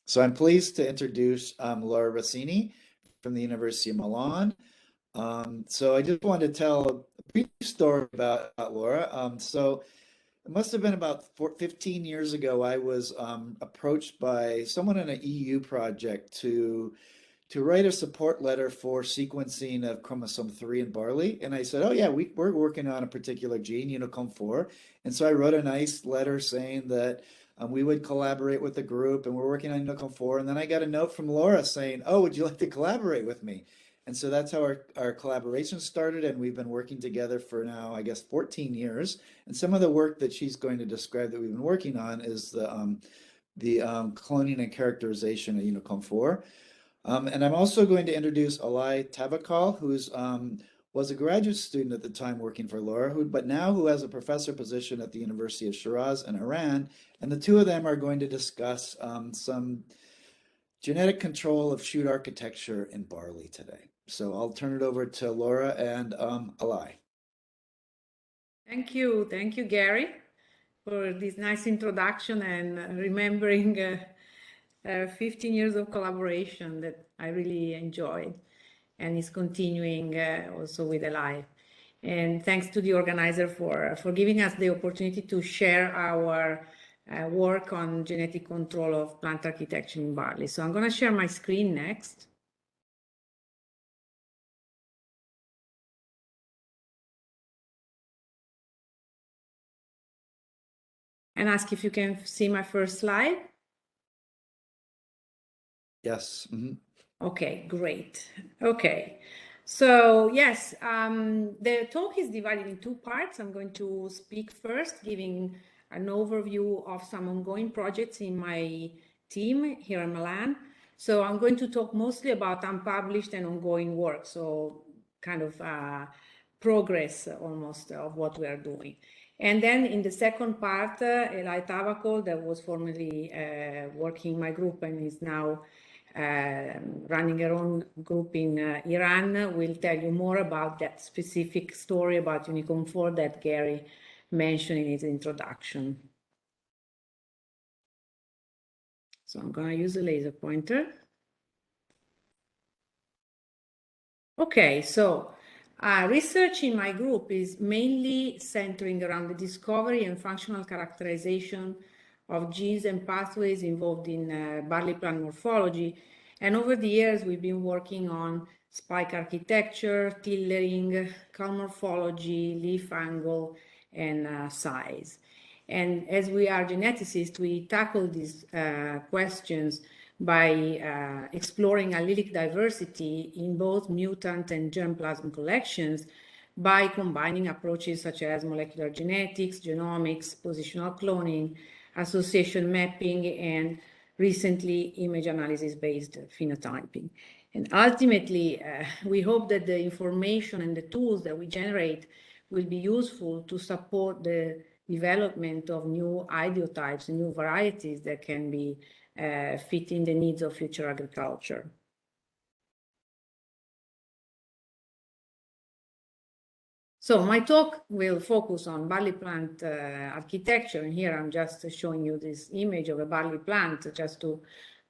So I'm pleased to introduce Laura Rossini from the University of Milan. So I just wanted to tell a brief story about Laura. So it must have been about 15 years ago. I was approached by someone in an EU project to write a support letter for sequencing of chromosome 3 in barley. And I said, oh yeah, we're working on a particular gene, Unicom 4. And so I wrote a nice letter saying that we would collaborate with the group and we're working on Unicom 4. And then I got a note from Laura saying, oh, would you like to collaborate with me? And so that's how our collaboration started. And we've been working together for now, I guess, 14 years. And some of the work that she's going to describe that we've been working on is the cloning and characterization of Unicom 4. And I'm also going to introduce Alai Tavakal, who's was a graduate student at the time working for Laura, but now who has a professor position at the University of Shiraz in Iran. And the two of them are going to discuss some genetic control of shoot architecture in barley today. So I'll turn it over to Laura and Alai. Thank you, Gary, for this nice introduction and remembering 15 years of collaboration that I really enjoyed and is continuing also with Alai. And thanks to the organizer for giving us the opportunity to share our work on genetic control of plant architecture in barley. So I'm going to share my screen next. And ask if you can see my first slide. Yes. Mm-hmm. Okay, great. Okay, so yes, the talk is divided in two parts. I'm going to speak first, giving an overview of some ongoing projects in my team here in Milan. So I'm going to talk mostly about unpublished and ongoing work, so kind of progress almost of what we are doing. And then in the second part, Alai Tavakol, that was formerly working in my group and is now running her own group in Iran, will tell you more about that specific story about Unicom 4 that Gary mentioned in his introduction. So I'm going to use a laser pointer. Okay, so research in my group is mainly centering around the discovery and functional characterization of genes and pathways involved in barley plant morphology. And over the years, we've been working on spike architecture, tillering, culm morphology, leaf angle, and size. And as we are geneticists, we tackle these questions by exploring allelic diversity in both mutant and germplasm collections by combining approaches such as molecular genetics, genomics, positional cloning, association mapping, and recently image analysis-based phenotyping. And ultimately, we hope that the information and the tools that we generate will be useful to support the development of new ideotypes and new varieties that can be fitting the needs of future agriculture. So my talk will focus on barley plant architecture, and here I'm just showing you this image of a barley plant just to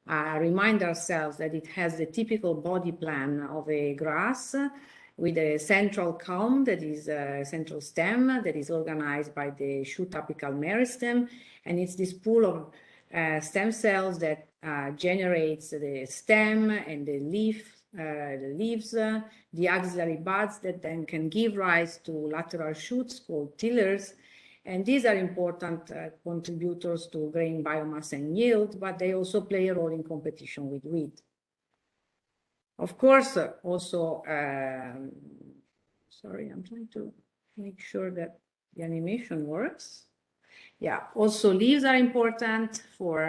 remind ourselves that it has the typical body plan of a grass with a central culm that is a central stem that is organized by the shoot apical meristem, and it's this pool of stem cells that generates the stem and the leaves, the axillary buds that then can give rise to lateral shoots called tillers. And these are important contributors to grain biomass and yield, but they also play a role in competition with wheat. Of course, also, sorry, I'm trying to make sure that the animation works. Yeah, also leaves are important for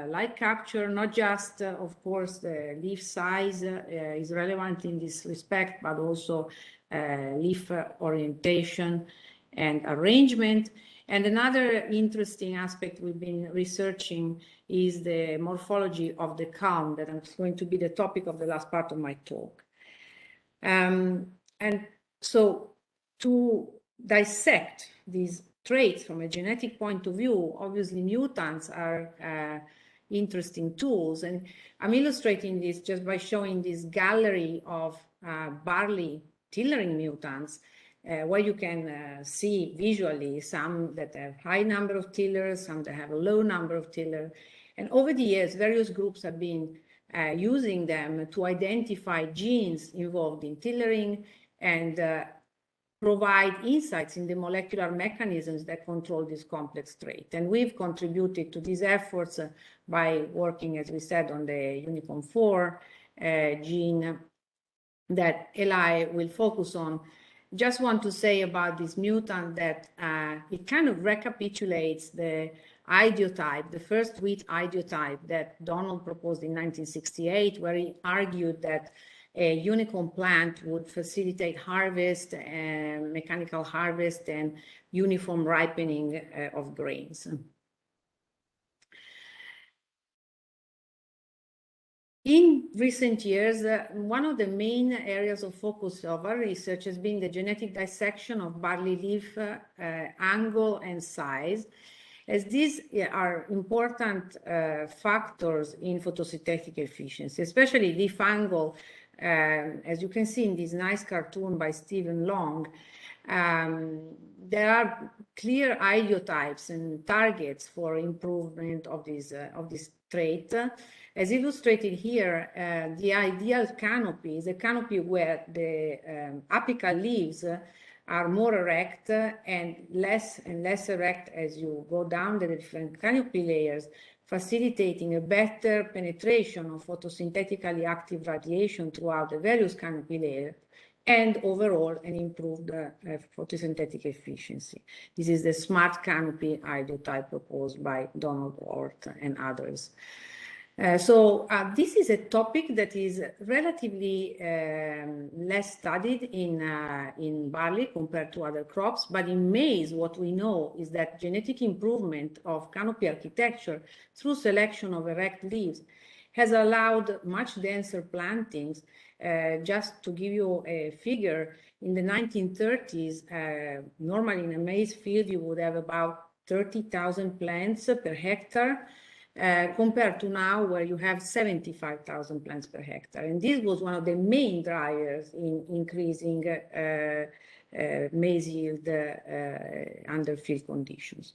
light capture, not just, of course, the leaf size is relevant in this respect, but also leaf orientation and arrangement. And another interesting aspect we've been researching is the morphology of the culm, that is going to be the topic of the last part of my talk. And so to dissect these traits from a genetic point of view, obviously mutants are interesting tools. And I'm illustrating this just by showing this gallery of barley tillering mutants, where you can see visually some that have high number of tillers, some that have a low number of tillers. And over the years, various groups have been using them to identify genes involved in tillering and provide insights in the molecular mechanisms that control this complex trait. And we've contributed to these efforts by working, as we said, on the Unicorn 4 gene that Eli will focus on. Just want to say about this mutant that it kind of recapitulates the idiotype, the first wheat idiotype that Donald proposed in 1968, where he argued that a unicorn plant would facilitate harvest, mechanical harvest, and uniform ripening of grains. In recent years, one of the main areas of focus of our research has been the genetic dissection of barley leaf angle and size, as these are important factors in photosynthetic efficiency, especially leaf angle. As you can see in this nice cartoon by Stephen Long, there are clear idiotypes and targets for improvement of this trait. As illustrated here, the ideal canopy is a canopy where the apical leaves are more erect and less erect as you go down the different canopy layers, facilitating a better penetration of photosynthetically active radiation throughout the various canopy layers, and overall an improved photosynthetic efficiency. This is the smart canopy idiotype proposed by Donald Orth and others. So this is a topic that is relatively less studied in barley compared to other crops, but in maize what we know is that genetic improvement of canopy architecture through selection of erect leaves has allowed much denser plantings. Just to give you a figure, in the 1930s, normally in a maize field you would have about 30,000 plants per hectare, compared to now where you have 75,000 plants per hectare. And this was one of the main drivers in increasing maize yield under field conditions.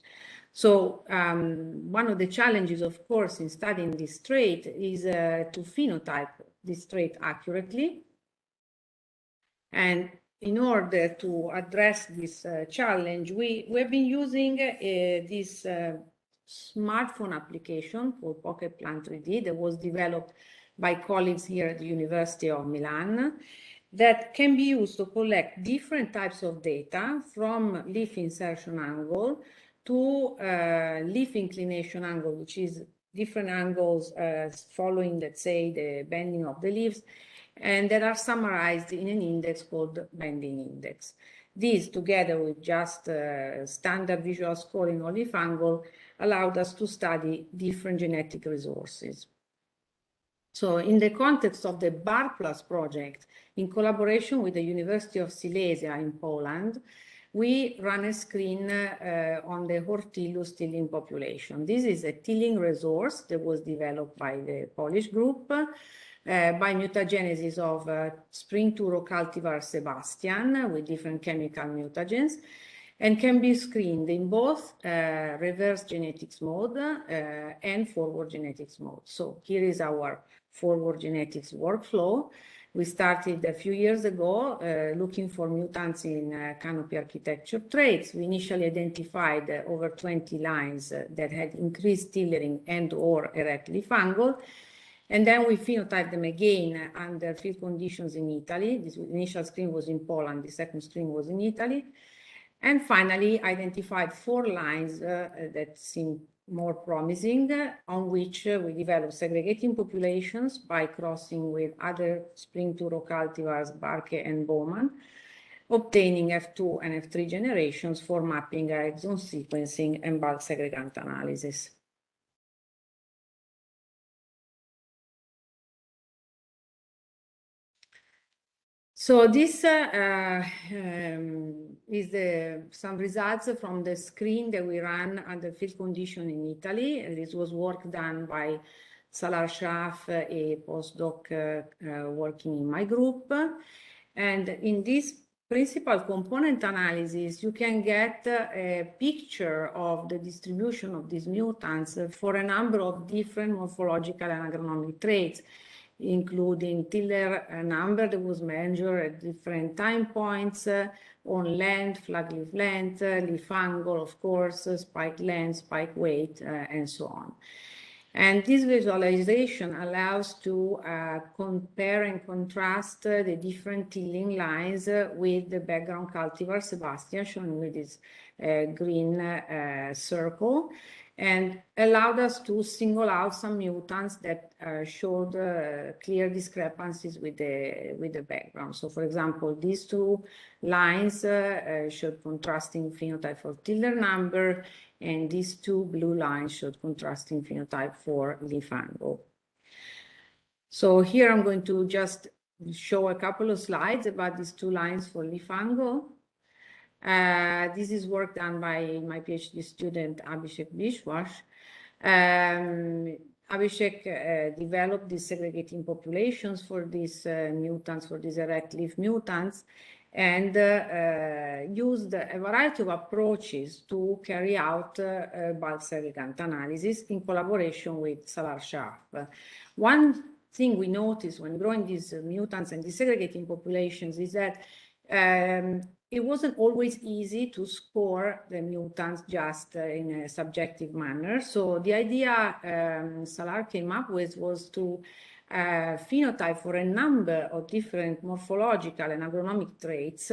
So one of the challenges, of course, in studying this trait is to phenotype this trait accurately. And in order to address this challenge, we've been using this smartphone application called Pocket Plant 3D that was developed by colleagues here at the University of Milan, that can be used to collect different types of data from leaf insertion angle to leaf inclination angle, which is different angles following, let's say, the bending of the leaves, and that are summarized in an index called bending index. These, together with just standard visual scoring of leaf angle, allowed us to study different genetic resources. So in the context of the BARPLUS project, in collaboration with the University of Silesia in Poland, we ran a screen on the Hortillus tilling population. This is a tilling resource that was developed by the Polish group by mutagenesis of spring turo cultivar Sebastian with different chemical mutagens, and can be screened in both reverse genetics mode and forward genetics mode. So here is our forward genetics workflow. We started a few years ago looking for mutants in canopy architecture traits. We initially identified over 20 lines that had increased tillering and or erect leaf angle. And then we phenotyped them again under field conditions in Italy. This initial screen was in Poland, the second screen was in Italy. And finally identified 4 lines that seemed more promising, on which we developed segregating populations by crossing with other spring turo cultivars, Barke and Bowman, obtaining F2 and F3 generations for mapping exon sequencing and bulk segregant analysis. So this is some results from the screen that we ran under field condition in Italy. This was work done by Salar Sharaf, a postdoc working in my group. And in this principal component analysis, you can get a picture of the distribution of these mutants for a number of different morphological and agronomic traits, including tiller number that was measured at different time points, on length, flag leaf length, leaf angle, of course, spike length, spike weight, and so on. And this visualization allows to compare and contrast the different tilling lines with the background cultivar Sebastian, shown with this green circle, and allowed us to single out some mutants that showed clear discrepancies with the background. So, for example, these two lines showed contrasting phenotype for tiller number, and these two blue lines showed contrasting phenotype for leaf angle. So here I'm going to just show a couple of slides about these two lines for leaf angle. This is work done by my PhD student, Abhishek Bishwash. Abhishek developed these segregating populations for these mutants, for these erect leaf mutants, and used a variety of approaches to carry out bulk segregant analysis in collaboration with Salar Sharaf. One thing we noticed when growing these mutants and desegregating populations is that it wasn't always easy to score the mutants just in a subjective manner. So the idea Salar came up with was to phenotype for a number of different morphological and agronomic traits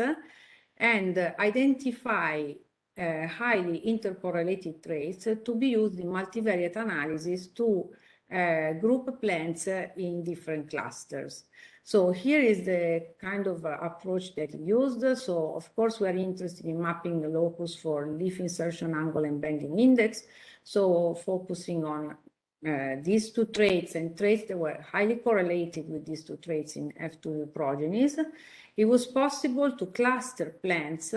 and identify highly intercorrelated traits to be used in multivariate analysis to group plants in different clusters. So here is the kind of approach that he used. So of course, we are interested in mapping the locus for leaf insertion angle and bending index. So focusing on these two traits and traits that were highly correlated with these two traits in F2 progenies, it was possible to cluster plants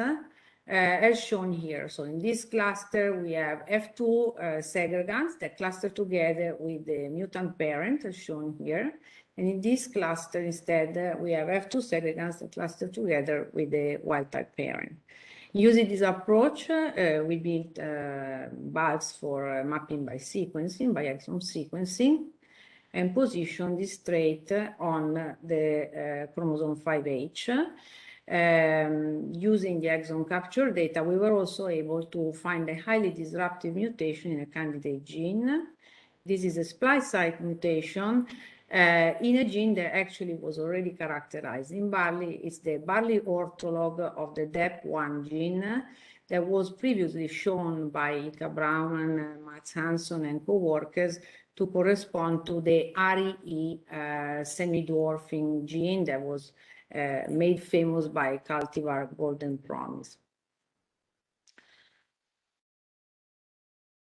as shown here. So in this cluster, we have F2 segregants that cluster together with the mutant parent as shown here. And in this cluster, instead, we have F2 segregants that cluster together with the wild type parent. Using this approach, we built bulbs for mapping by sequencing, by exome sequencing, and position this trait on the chromosome 5H. Using the exome capture data, we were also able to find a highly disruptive mutation in a candidate gene. This is a splice site mutation in a gene that actually was already characterized in barley. It's the barley ortholog of the DEP1 gene that was previously shown by Ilka Brown, Mats Hansson, and co-workers to correspond to the REE semi-dwarfing gene that was made famous by cultivar Golden Promise.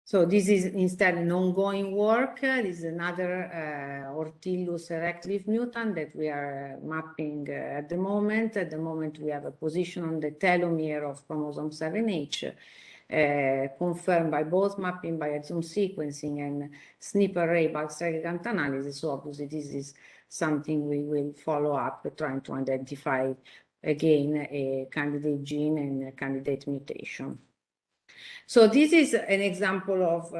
So this is instead an ongoing work. This is another Ortillus erect leaf mutant that we are mapping at the moment. At the moment, we have a position on the telomere of chromosome 7H, confirmed by both mapping by exome sequencing and SNP array bulk segregant analysis. So obviously, this is something we will follow up, trying to identify again a candidate gene and a candidate mutation. So this is an example of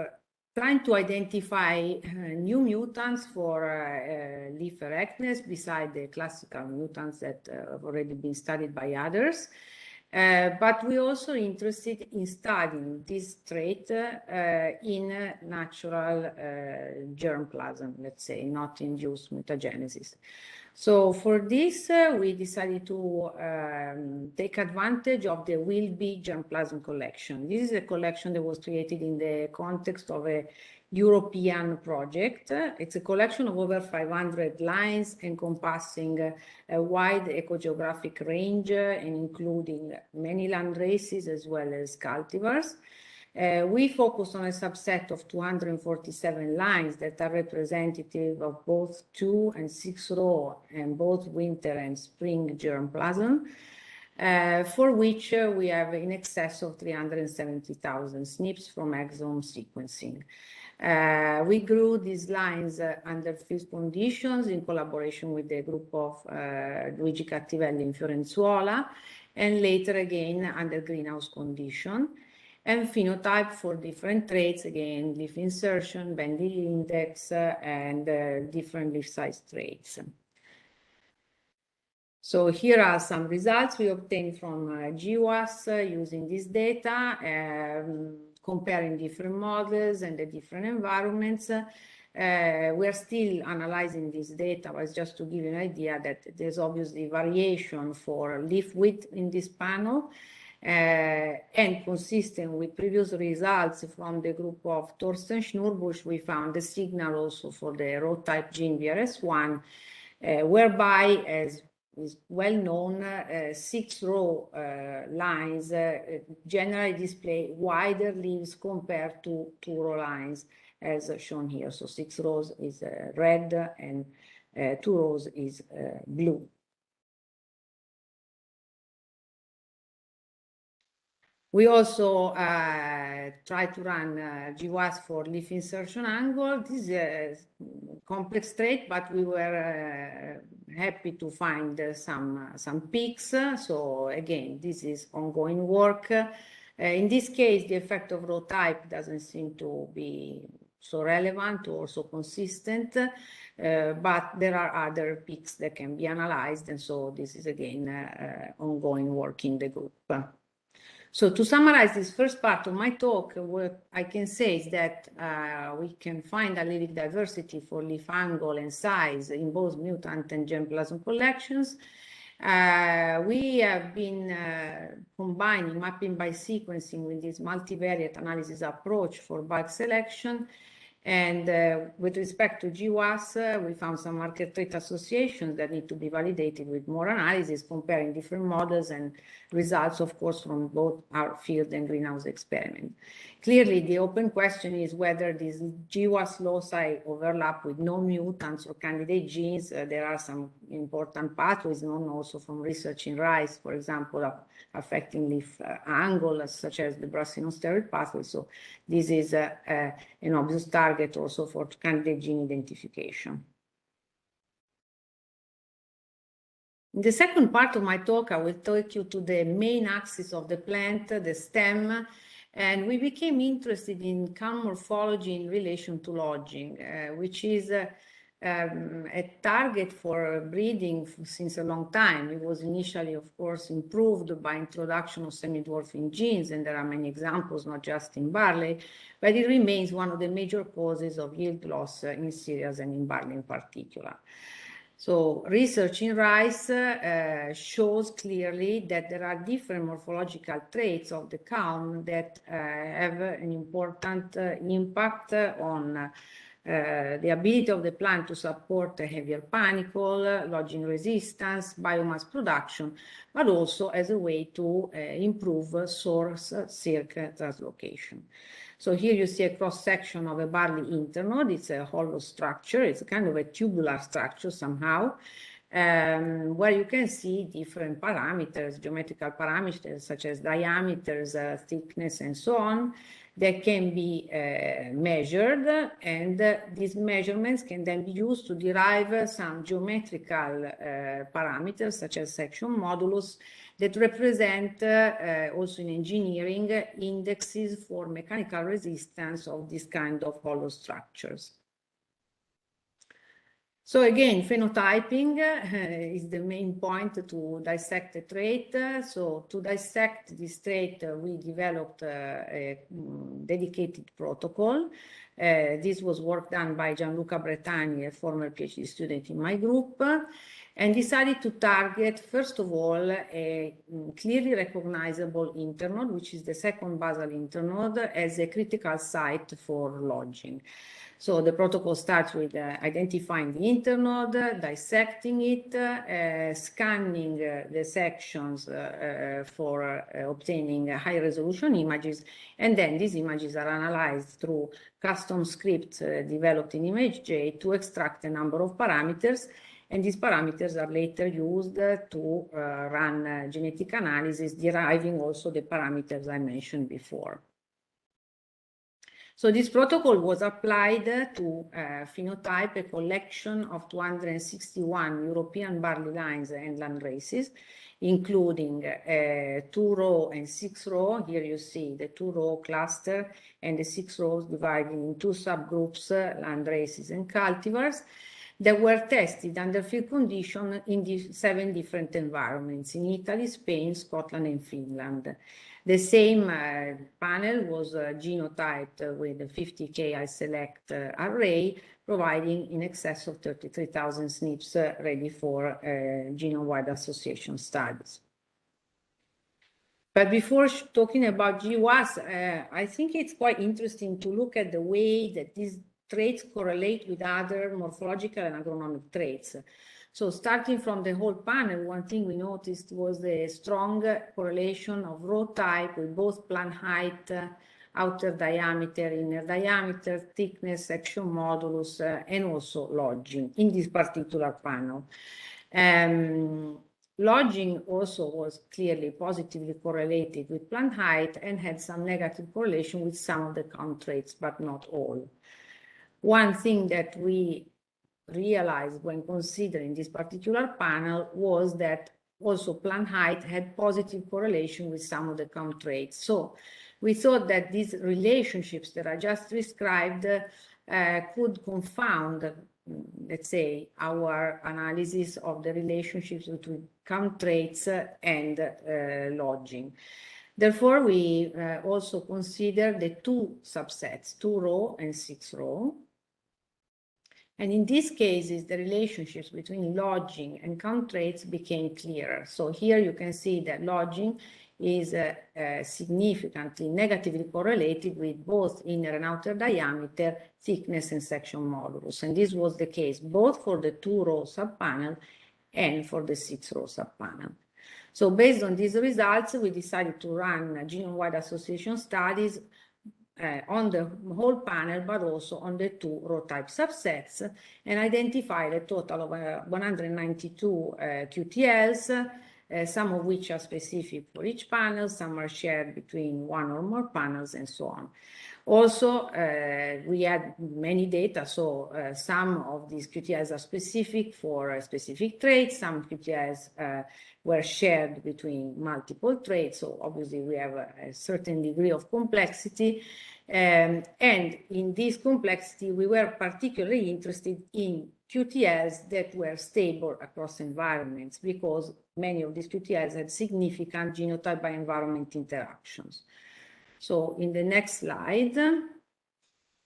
trying to identify new mutants for leaf erectness beside the classical mutants that have already been studied by others. But we're also interested in studying this trait in natural germplasm, let's say, not induced mutagenesis. So for this, we decided to take advantage of the Wheelbead germplasm collection. This is a collection that was created in the context of a European project. It's a collection of over 500 lines encompassing a wide ecogeographic range and including many land races as well as cultivars. We focused on a subset of 247 lines that are representative of both 2 and 6 row and both winter and spring germplasm, for which we have in excess of 370,000 SNPs from exome sequencing. We grew these lines under field conditions in collaboration with the group of Luigi Cattivelli in Fiorenzuola, and later again under greenhouse condition, and phenotype for different traits, again, leaf insertion, bending index, and different leaf size traits. So here are some results we obtained from GWAS using this data, comparing different models and the different environments. We are still analyzing this data, but just to give you an idea that there's obviously variation for leaf width in this panel, and consistent with previous results from the group of Thorsten Schnurbusch, we found the signal also for the row type gene BRS1, whereby, as is well known, 6 row lines generally display wider leaves compared to 2 row lines, as shown here. So 6 rows is red and 2 rows is blue. We also try to run GWAS for leaf insertion angle. This is a complex trait, but we were happy to find some peaks. So again, this is ongoing work. In this case, the effect of row type doesn't seem to be so relevant or so consistent, but there are other peaks that can be analyzed. And so this is again ongoing work in the group. So to summarize this first part of my talk, what I can say is that we can find allelic diversity for leaf angle and size in both mutant and germplasm collections. We have been combining mapping by sequencing with this multivariate analysis approach for bulk selection. And with respect to GWAS, we found some market trait associations that need to be validated with more analysis, comparing different models and results, of course, from both our field and greenhouse experiment. Clearly, the open question is whether these GWAS loci overlap with no mutants or candidate genes. There are some important pathways known also from research in rice, for example, affecting leaf angle, such as the brassinosteroid pathway. So this is an obvious target also for candidate gene identification. In the second part of my talk, I will take you to the main axis of the plant, the stem, and we became interested in culm morphology in relation to lodging, which is a target for breeding since a long time. It was initially, of course, improved by introduction of semi-dwarfing genes, and there are many examples, not just in barley, but it remains one of the major causes of yield loss in cereals and in barley in particular. So research in rice shows clearly that there are different morphological traits of the culm that have an important impact on the ability of the plant to support a heavier panicle, lodging resistance, biomass production, but also as a way to improve source silk translocation. So here you see a cross-section of a barley internode. It's a hollow structure. It's kind of a tubular structure somehow, where you can see different parameters, geometrical parameters such as diameters, thickness, and so on, that can be measured, and these measurements can then be used to derive some geometrical parameters such as section modulus that represent also in engineering indexes for mechanical resistance of this kind of hollow structures. So again, phenotyping is the main point to dissect the trait. So to dissect this trait, we developed a dedicated protocol. This was work done by Gianluca Bretagni, a former PhD student in my group. and decided to target, first of all, a clearly recognizable internode, which is the second basal internode, as a critical site for lodging. So the protocol starts with identifying the internode, dissecting it, scanning the sections for obtaining high-resolution images, and then these images are analyzed through custom scripts developed in ImageJ to extract a number of parameters, and these parameters are later used to run genetic analysis, deriving also the parameters I mentioned before. So this protocol was applied to phenotype a collection of 261 European barley lines and land races, including 2-row and 6-row. Here you see the 2-row cluster and the 6 rows divided in 2 subgroups, land races and cultivars, that were tested under field condition in 7 different environments in Italy, Spain, Scotland, and Finland. The same panel was genotyped with a 50K iSelect array, providing in excess of 33,000 SNPs ready for genome-wide association studies. But before talking about GWAS, I think it's quite interesting to look at the way that these traits correlate with other morphological and agronomic traits. So starting from the whole panel, one thing we noticed was the strong correlation of row type with both plant height, outer diameter, inner diameter, thickness, section modulus, and also lodging in this particular panel. Lodging also was clearly positively correlated with plant height and had some negative correlation with some of the count traits, but not all. One thing that we realized when considering this particular panel was that also plant height had positive correlation with some of the count traits. So we thought that these relationships that I just described could confound, let's say, our analysis of the relationships between count traits and lodging. Therefore, we also consider the 2 subsets, 2-row and 6-row. And in these cases, the relationships between lodging and count traits became clearer. So here you can see that lodging is significantly negatively correlated with both inner and outer diameter, thickness, and section modulus. And this was the case both for the 2-row subpanel and for the 6-row subpanel. So based on these results, we decided to run genome-wide association studies on the whole panel, but also on the 2 row type subsets, and identified a total of 192 QTLs, some of which are specific for each panel, some are shared between 1 or more panels, and so on. Also, we had many data, so some of these QTLs are specific for specific traits, some QTLs were shared between multiple traits, so obviously we have a certain degree of complexity, and in this complexity we were particularly interested in QTLs that were stable across environments, because many of these QTLs had significant genotype by environment interactions. So in the next slide,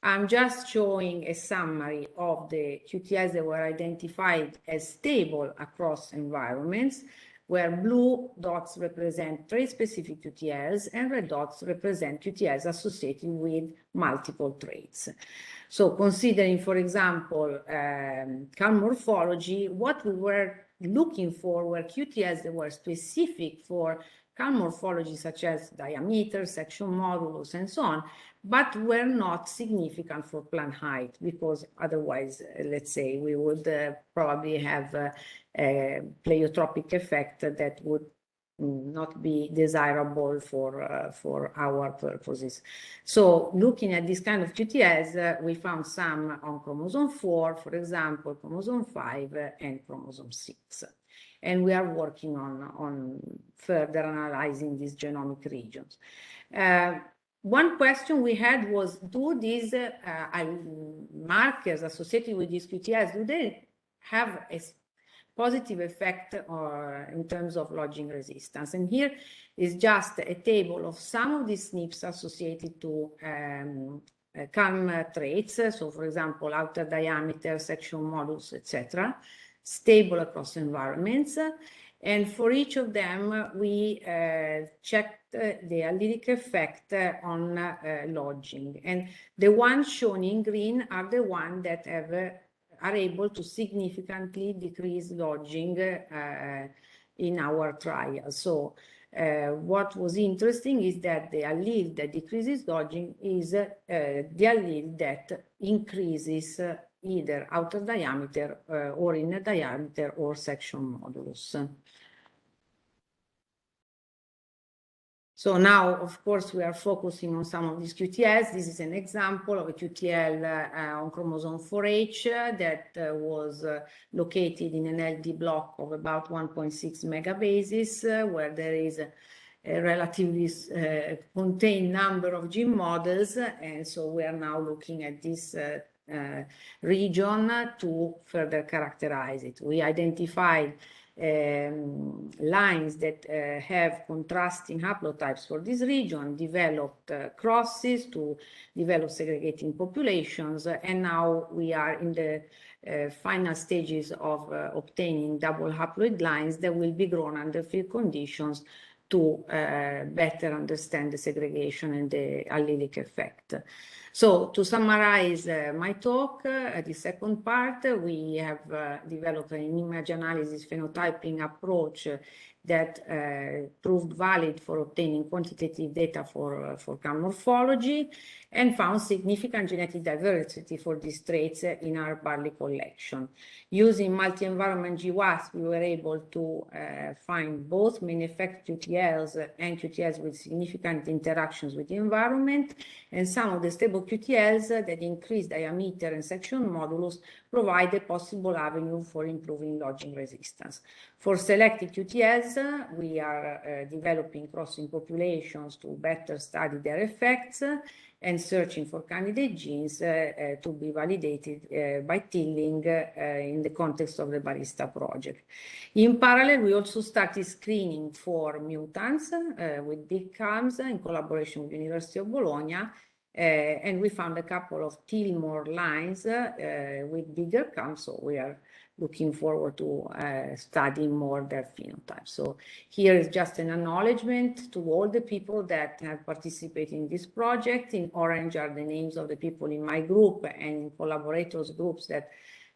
I'm just showing a summary of the QTLs that were identified as stable across environments, where blue dots represent trait-specific QTLs and red dots represent QTLs associated with multiple traits. So considering, for example, count morphology, what we were looking for were QTLs that were specific for count morphology, such as diameter, section modulus, and so on, but were not significant for plant height, because otherwise, let's say, we would probably have a pleiotropic effect that would not be desirable for our purposes. So looking at this kind of QTLs, we found some on chromosome 4, for example, chromosome 5, and chromosome 6. And we are working on further analyzing these genomic regions. One question we had was, do these markers associated with these QTLs, do they have a positive effect in terms of lodging resistance? And here is just a table of some of these SNPs associated to CAM traits. So for example, outer diameter, section modulus, etc. stable across environments. And for each of them, we checked the allelic effect on lodging. And the ones shown in green are the ones that are able to significantly decrease lodging in our trial. So what was interesting is that the allele that decreases lodging is the allele that increases either outer diameter or inner diameter or section modulus. So now, of course, we are focusing on some of these QTLs. This is an example of a QTL on chromosome 4H that was located in an LD block of about 1.6 megabases, where there is a relatively contained number of gene models. And so we are now looking at this region to further characterize it. We identified lines that have contrasting haplotypes for this region, developed crosses to develop segregating populations, and now we are in the final stages of obtaining double haploid lines that will be grown under field conditions to better understand the segregation and the allelic effect. So to summarize my talk, the second part, we have developed an image analysis phenotyping approach that proved valid for obtaining quantitative data for plant morphology and found significant genetic diversity for these traits in our barley collection. Using multi-environment GWAS, we were able to find both main effect QTLs and QTLs with significant interactions with the environment, and some of the stable QTLs that increase diameter and section modulus provide a possible avenue for improving lodging resistance. For selected QTLs, we are developing crossing populations to better study their effects and searching for candidate genes to be validated by tilling in the context of the Barista project. In parallel, we also started screening for mutants with big CAMs in collaboration with the University of Bologna, and we found a couple of Tilmore lines with bigger CAMs, so we are looking forward to studying more their phenotypes. So here is just an acknowledgement to all the people that have participated in this project. In orange are the names of the people in my group and collaborators groups that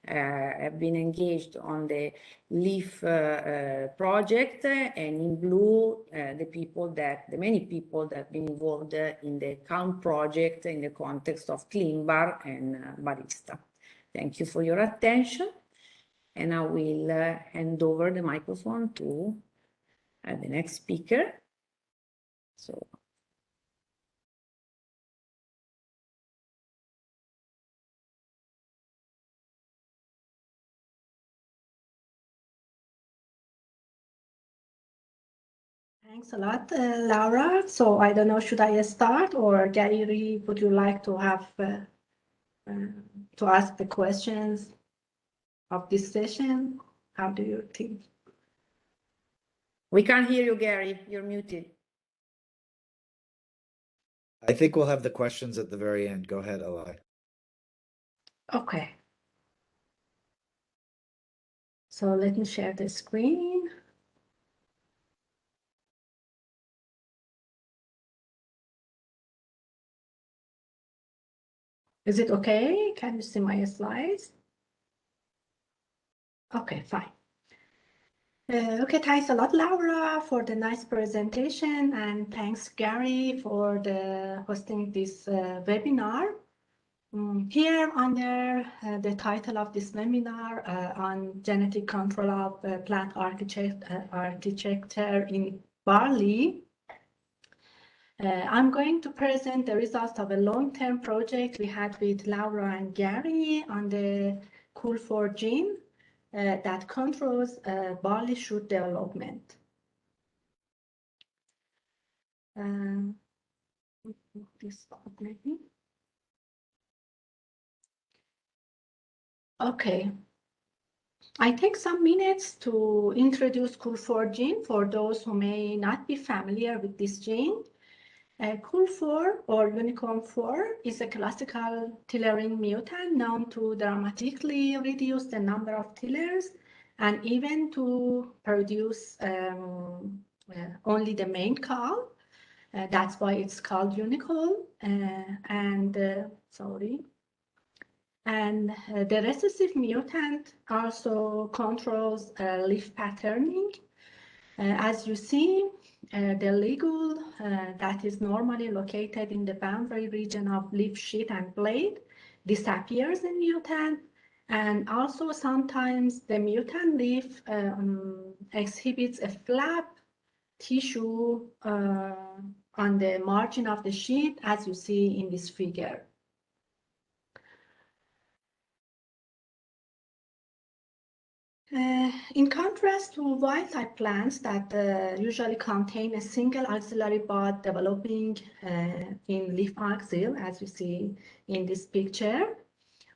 have been engaged on the LEAF project, and in blue the many people that have been involved in the CALM project in the context of CleanBar and Barista. Thank you for your attention. And I will hand over the microphone to the next speaker. So. Thanks a lot, Laura. So I don't know, should I start, or Gary, would you like to have to ask the questions of this session? How do you think? We can't hear you, Gary. You're muted. I think we'll have the questions at the very end. Go ahead, Eli. Okay. So let me share the screen. Is it okay? Can you see my slides? Okay, fine. Okay, thanks a lot, Laura, for the nice presentation, and thanks, Gary, for hosting this webinar. Here under the title of this webinar on genetic control of plant architecture in barley, I'm going to present the results of a long-term project we had with Laura and Gary on the COOL4 gene that controls barley shoot development. This maybe. Okay. I take some minutes to introduce COOL4 gene for those who may not be familiar with this gene. COOL4 or unicorn 4 is a classical tillering mutant known to dramatically reduce the number of tillers and even to produce only the main call. That's why it's called unicole. And the recessive mutant also controls leaf patterning. As you see, the ligule that is normally located in the boundary region of leaf sheath and blade disappears in mutant, and also sometimes the mutant leaf exhibits a flap tissue on the margin of the sheath, as you see in this figure. In contrast to wild-type plants that usually contain a single axillary bud developing in leaf axil, as you see in this picture,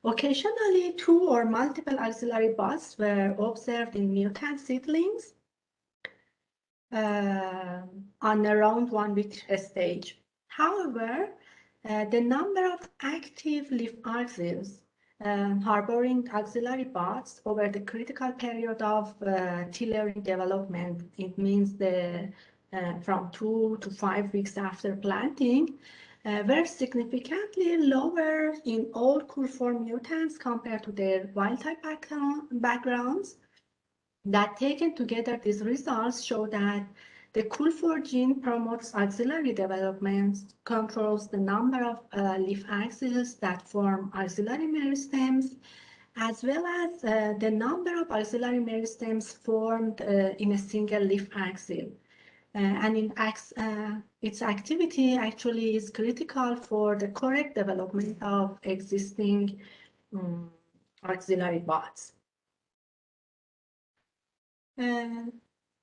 occasionally two or multiple axillary buds were observed in mutant seedlings on around 1 week stage. However, the number of active leaf axils harboring axillary buds over the critical period of tillering development, it means from 2 to 5 weeks after planting, were significantly lower in all CUL4 mutants compared to their wild-type backgrounds. That taken together, these results show that the CUL4 gene promotes axillary development, controls the number of leaf axils that form axillary meristems, as well as the number of axillary meristems formed in a single leaf axil. And its activity actually is critical for the correct development of existing axillary buds.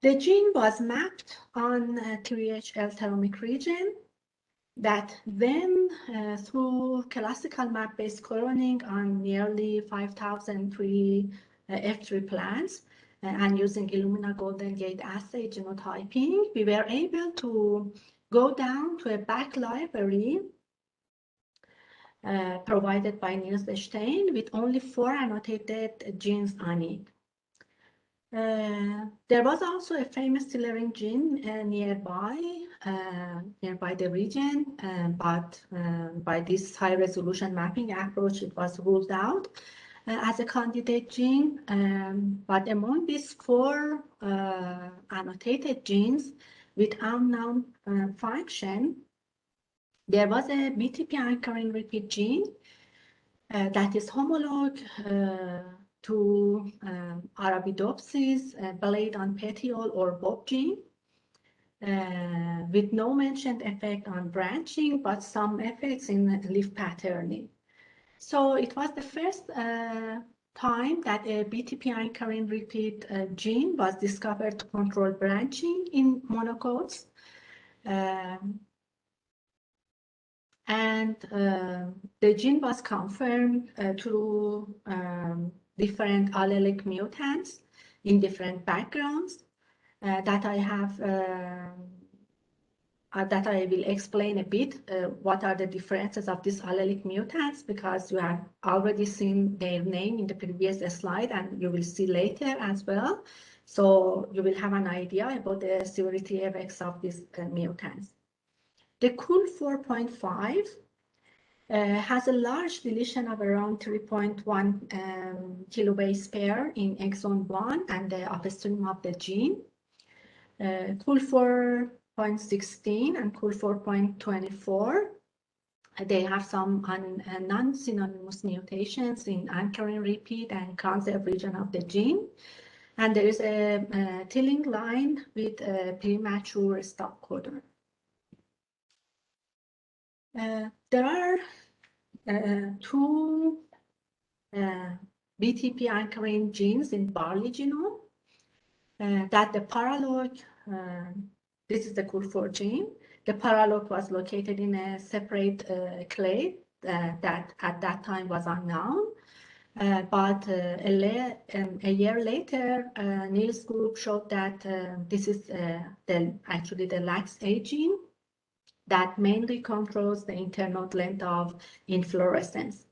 The gene was mapped on 3HL telomic region that then, through classical map-based cloning on nearly 5,000 F3 plants and using Illumina Golden Gate assay genotyping, we were able to go down to a back library provided by Niels Stein with only 4 annotated genes on it. There was also a famous tillering gene nearby the region, but by this high-resolution mapping approach, it was ruled out as a candidate gene. But among these 4 annotated genes with unknown function, there was a BTP anchoring repeat gene that is homolog to Arabidopsis, blade on petiole or bob gene, with no mentioned effect on branching, but some effects in leaf patterning. So it was the first time that a BTP anchoring repeat gene was discovered to control branching in monocots. And the gene was confirmed through different allelic mutants in different backgrounds that I will explain a bit what are the differences of these allelic mutants, because you have already seen their name in the previous slide and you will see later as well. So you will have an idea about the severity effects of these mutants. The CUL4.5 has a large deletion of around 3.1 kilobase pair in exon 1 and the upstream of the gene. CUL4.16 and CUL4.24, they have some non-synonymous mutations in anchoring repeat and conserved region of the gene. And there is a tilling line with a premature stop codon. There are 2 BTP anchoring genes in barley genome that the paralog, this is the CUL4 gene. The paralog was located in a separate clade that at that time was unknown. But a year later, Niels' group showed that this is actually the LAX-A gene that mainly controls the internode length of inflorescence.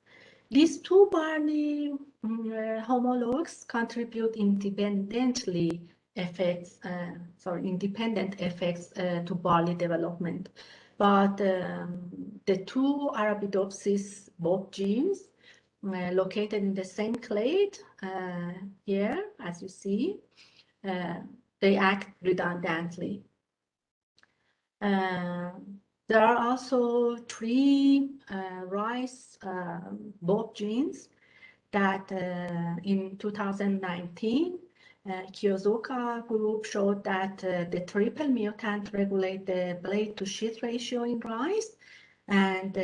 These two Barley homologues contribute independent effects to barley development. But the two Arabidopsis both genes located in the same clade here, as you see, they act redundantly. There are also three rice both genes that in 2019, Kyozoka group showed that the triple mutant regulate the blade to sheath ratio in rice, and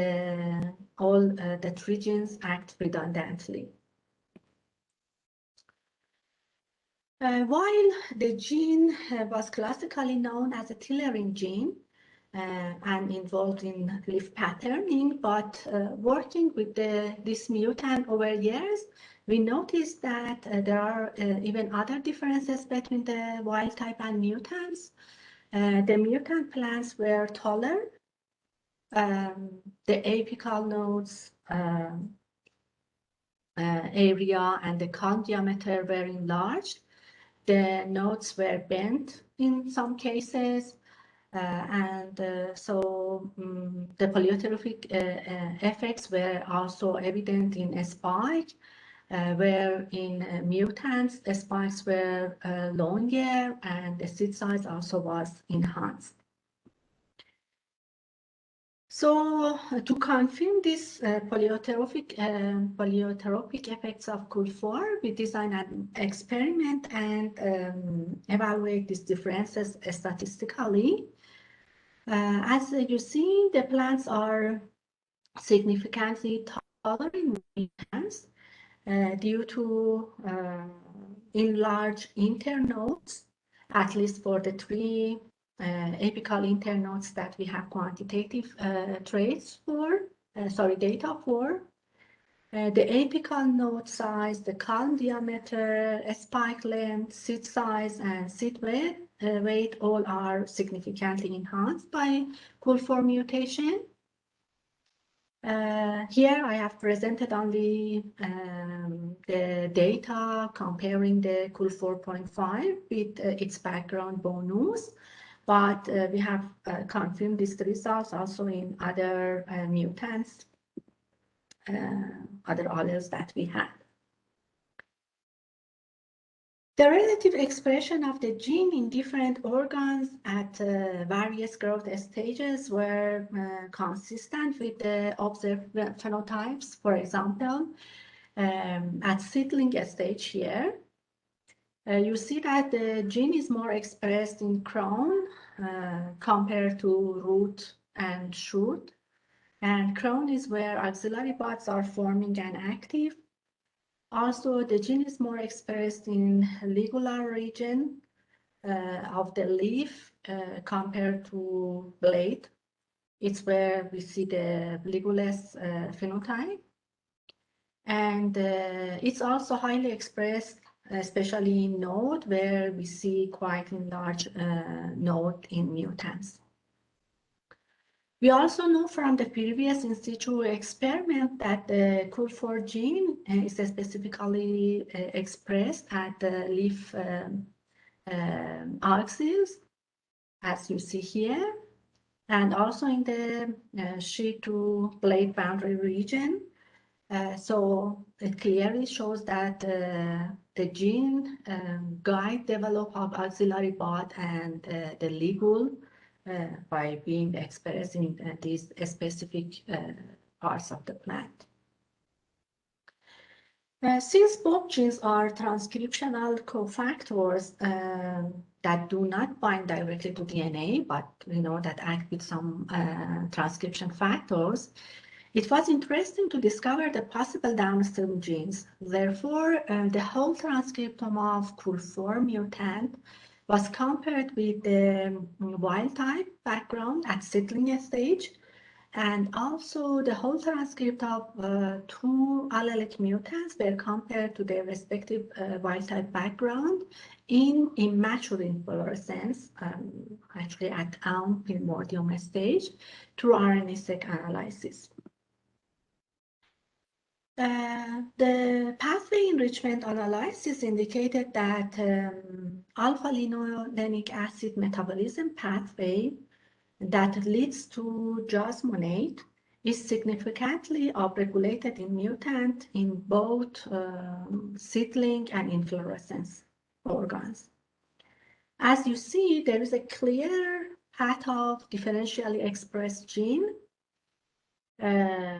all the three genes act redundantly. While the gene was classically known as a tillering gene and involved in leaf patterning, but working with this mutant over years, we noticed that there are even other differences between the wild type and mutants. The mutant plants were taller. The apical nodes area and the cone diameter were enlarged. The nodes were bent in some cases, so the pleiotropic effects were also evident in a spike, where in mutants, the spikes were longer and the seed size also was enhanced. So to confirm these pleiotropic effects of COOL4, we designed an experiment and evaluate these differences statistically. As you see, the plants are significantly taller in mutants due to enlarged internodes, at least for the three apical internodes that we have quantitative data for. The apical node size, the column diameter, spike length, seed size, and seed weight all are significantly enhanced by COOL4 mutation. Here I have presented only the data comparing the COOL4.5 with its background bonus, but we have confirmed these results also in other mutants, other alleles that we had. The relative expression of the gene in different organs at various growth stages were consistent with the observed phenotypes. For example, at seedling stage here, you see that the gene is more expressed in crown compared to root and shoot. And crown is where axillary buds are forming and active. Also, the gene is more expressed in ligular region of the leaf compared to blade. It's where we see the ligulous phenotype. And it's also highly expressed, especially in node, where we see quite a large node in mutants. We also know from the previous in situ experiment that the COOL4 gene is specifically expressed at the leaf axils, as you see here, and also in the sheath to blade boundary region. So it clearly shows that the gene guide development of axillary bud and the ligule by being expressed in these specific parts of the plant. Since both genes are transcriptional cofactors that do not bind directly to DNA, but that act with some transcription factors, it was interesting to discover the possible downstream genes. Therefore, the whole transcriptome of COOL4 mutant was compared with the wild type background at seedling stage, and also the whole transcript of two allelic mutants were compared to their respective wild type background in immature inflorescence, actually at primordium stage, through RNA-seq analysis. The pathway enrichment analysis indicated that alpha-linolenic acid metabolism pathway that leads to jasmonate is significantly upregulated in mutant in both seedling and inflorescence organs. As you see, there is a clear path of differentially expressed gene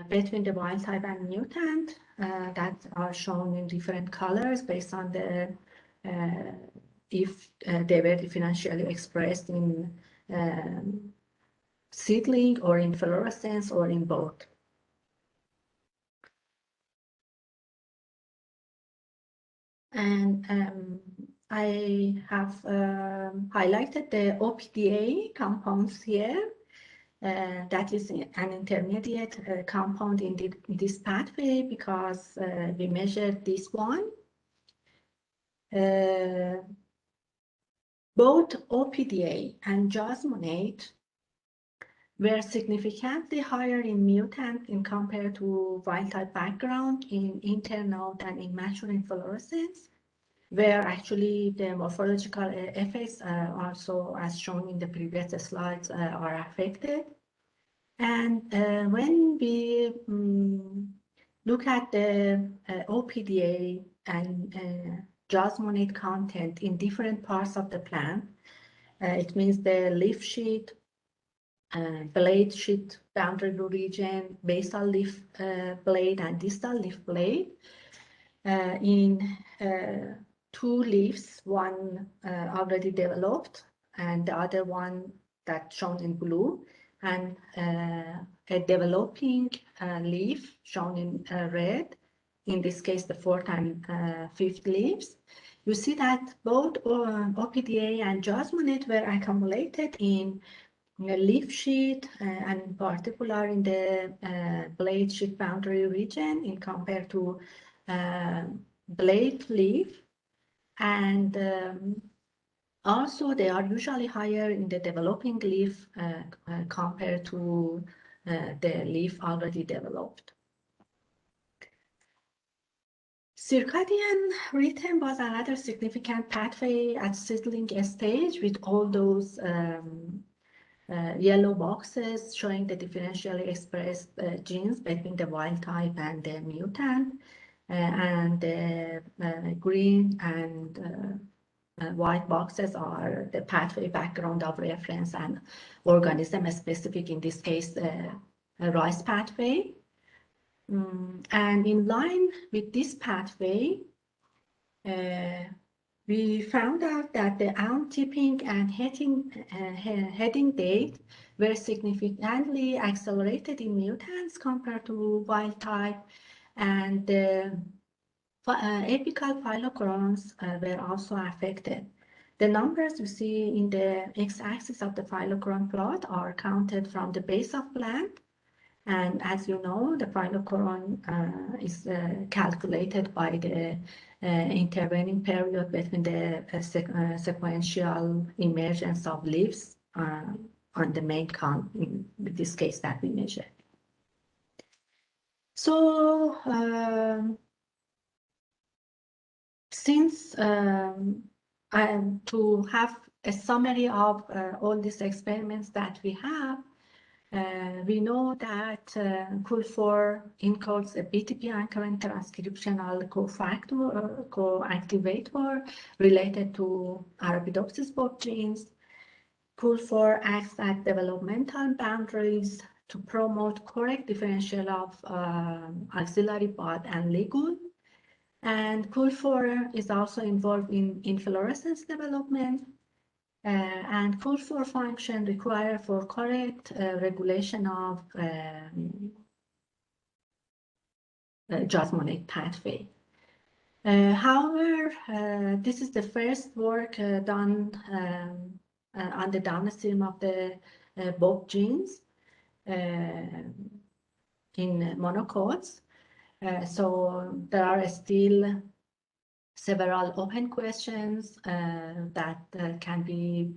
between the wild type and mutant that are shown in different colors based on the if they were differentially expressed in seedling or in inflorescence or in both. And I have highlighted the OPDA compounds here. That is an intermediate compound in this pathway because we measured this one. Both OPDA and jasmonate were significantly higher in mutant in compared to wild-type background in internode and in mature inflorescence, where actually the morphological effects also, as shown in the previous slides, are affected. And when we look at the OPDA and jasmonate content in different parts of the plant, it means the leaf sheath, blade sheath boundary region, basal leaf blade, and distal leaf blade. In two leaves, one already developed and the other one that's shown in blue, and a developing leaf shown in red, in this case the fourth and fifth leaves. You see that both OPDA and jasmonate were accumulated in the leaf sheath and in particular in the blade sheath boundary region in compared to blade leaf, and also they are usually higher in the developing leaf compared to the leaf already developed. Circadian rhythm was another significant pathway at seedling stage with all those yellow boxes showing the differentially expressed genes between the wild type and the mutant, and the green and white boxes are the pathway background of reference and organism specific, in this case rice pathway. And in line with this pathway, we found out that the out-tipping and heading date were significantly accelerated in mutants compared to wild type, and the apical phylochromes were also affected. The numbers you see in the x-axis of the phylochron plot are counted from the base of plant. And as you know, the phylochron is calculated by the intervening period between the sequential emergence of leaves on the main count, in this case that we measure. So since to have a summary of all these experiments that we have, we know that CUL4 encodes a BTP anchoring transcriptional cofactor or coactivator related to Arabidopsis both genes. CUL4 acts at developmental boundaries to promote correct differential of axillary bud and ligule. And CUL4 is also involved in inflorescence development. And CUL4 function required for correct regulation of jasmonate pathway. However, this is the first work done on the downstream of the both genes in monocots. So there are still several open questions that can be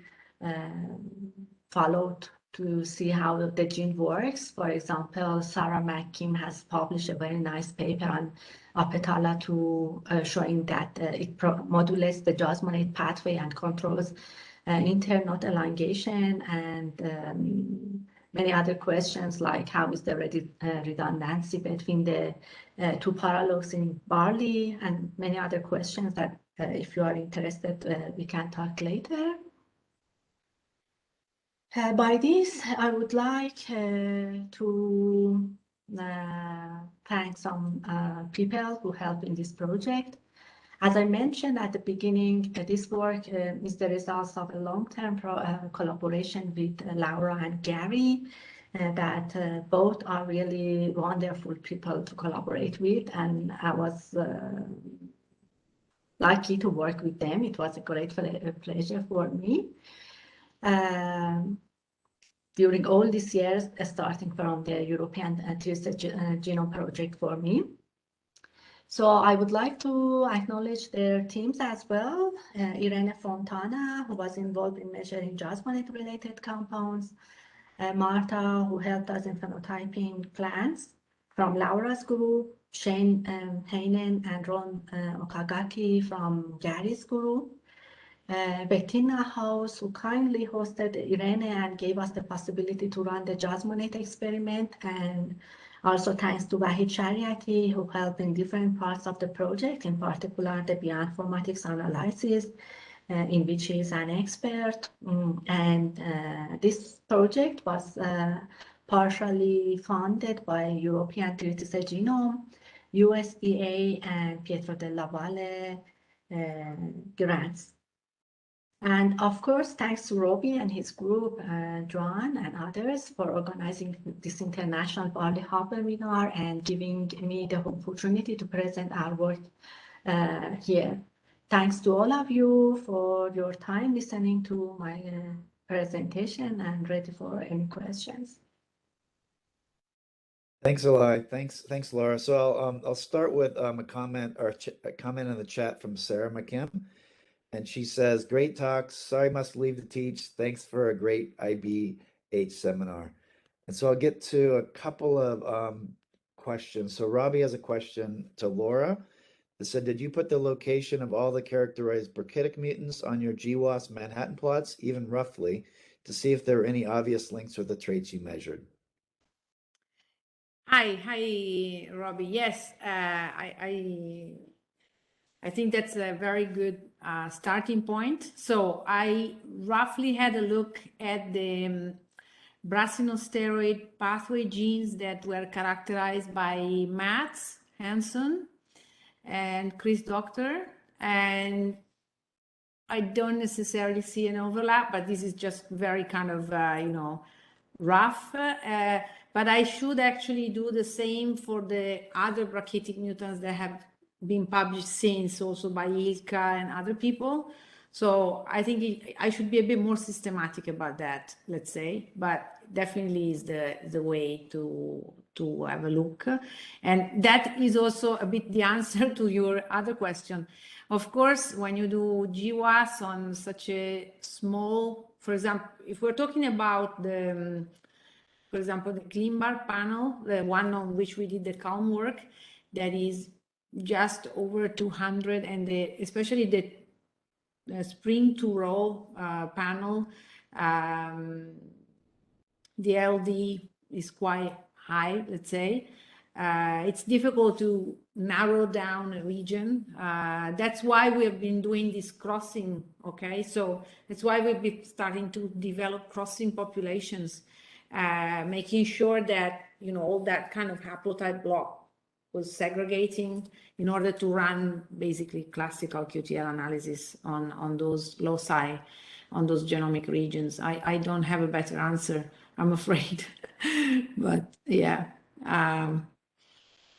followed to see how the gene works. For example, Sarah McKim has published a very nice paper on Apetala2 showing that it modulates the jasmonate pathway and controls internode elongation, and many other questions like how is the redundancy between the two paralogs in Barley, and many other questions that if you are interested, we can talk later. By this, I would like to thank some people who helped in this project. As I mentioned at the beginning, this work is the result of a long-term collaboration with Laura and Gary, that both are really wonderful people to collaborate with, and I was lucky to work with them. It was a great pleasure for me. During all these years, starting from the European Twisted Genome Project for me. So I would like to acknowledge their teams as well. Irene Fontana, who was involved in measuring jasmonate-related compounds. Marta, who helped us in phenotyping plants. From Laura's group, Shane Heinen and Ron Okagaki from Gary's group. Bettina House, who kindly hosted Irene and gave us the possibility to run the jasmonate experiment, and also thanks to Wahid Shariati, who helped in different parts of the project, in particular the bioinformatics analysis, in which he is an expert. This project was partially funded by European Twisted Genome, USDA, and Pietro della Valle grants. And of course, thanks to Robbie and his group, John and others, for organizing this international Barley Hub webinar and giving me the opportunity to present our work here. Thanks to all of you for your time listening to my presentation, and ready for any questions. Thanks a lot. Thanks, Laura. So I'll start with a comment in the chat from Sarah McKim. And she says, great talks. Sorry, must leave to teach. Thanks for a great IBH seminar. And so I'll get to a couple of questions. So Robbie has a question to Laura that said, did you put the location of all the characterized brachitic mutants on your GWAS Manhattan plots, even roughly, to see if there were any obvious links with the traits you measured? Hi, Robbie. Yes, I think that's a very good starting point. So I roughly had a look at the brassinosteroid pathway genes that were characterized by Mats Hansen and Chris Doctor, and I don't necessarily see an overlap, but this is just very kind of, rough. But I should actually do the same for the other brachitic mutants that have been published since, also by Ilka and other people. So I think I should be a bit more systematic about that, let's say, but definitely is the way to have a look. And that is also a bit the answer to your other question. Of course, when you do GWAS on such a small, for example, if we're talking about the, for example, the ClinBar panel, the one on which we did the calm work, that is just over 200, and especially the spring to roll panel, the LD is quite high, let's say. It's difficult to narrow down a region. That's why we've been doing this crossing, okay? So that's why we've been starting to develop crossing populations, making sure that, all that kind of haplotype block was segregating in order to run basically classical QTL analysis on those loci, on those genomic regions. I don't have a better answer, I'm afraid. But yeah.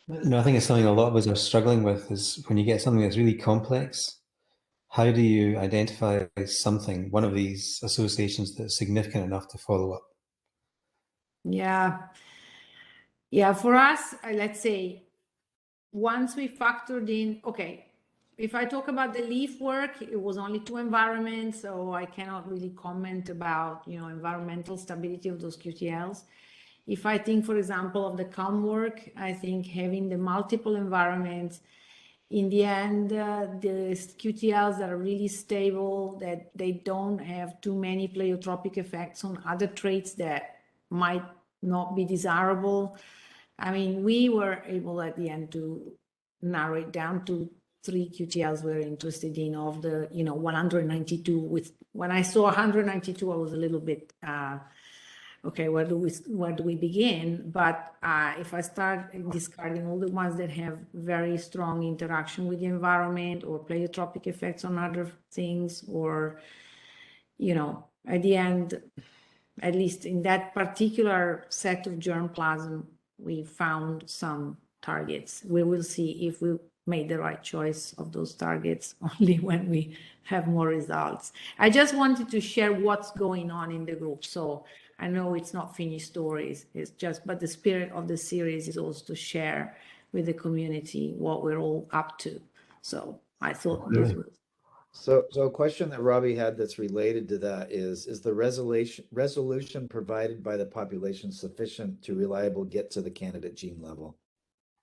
No, I think it's something a lot of us are struggling with, is when you get something that's really complex, how do you identify something, one of these associations that's significant enough to follow up? Yeah, for us, let's say, once we factored in, okay, if I talk about the leaf work, it was only 2 environments, so I cannot really comment about, environmental stability of those QTLs. If I think, for example, of the calm work, I think having the multiple environments, in the end, the QTLs that are really stable, that they don't have too many pleiotropic effects on other traits that might not be desirable. I mean, we were able at the end to narrow it down to 3 QTLs we're interested in of the 192. When I saw 192, I was a little bit okay, where do we begin? But if I start discarding all the ones that have very strong interaction with the environment or pleiotropic effects on other things, or at the end, at least in that particular set of germplasm, we found some targets. We will see if we made the right choice of those targets only when we have more results. I just wanted to share what's going on in the group. So I know it's not finished stories, but the spirit of the series is also to share with the community what we're all up to. So I thought this was. So a question that Robbie had that's related to that is the resolution provided by the population sufficient to reliably get to the candidate gene level?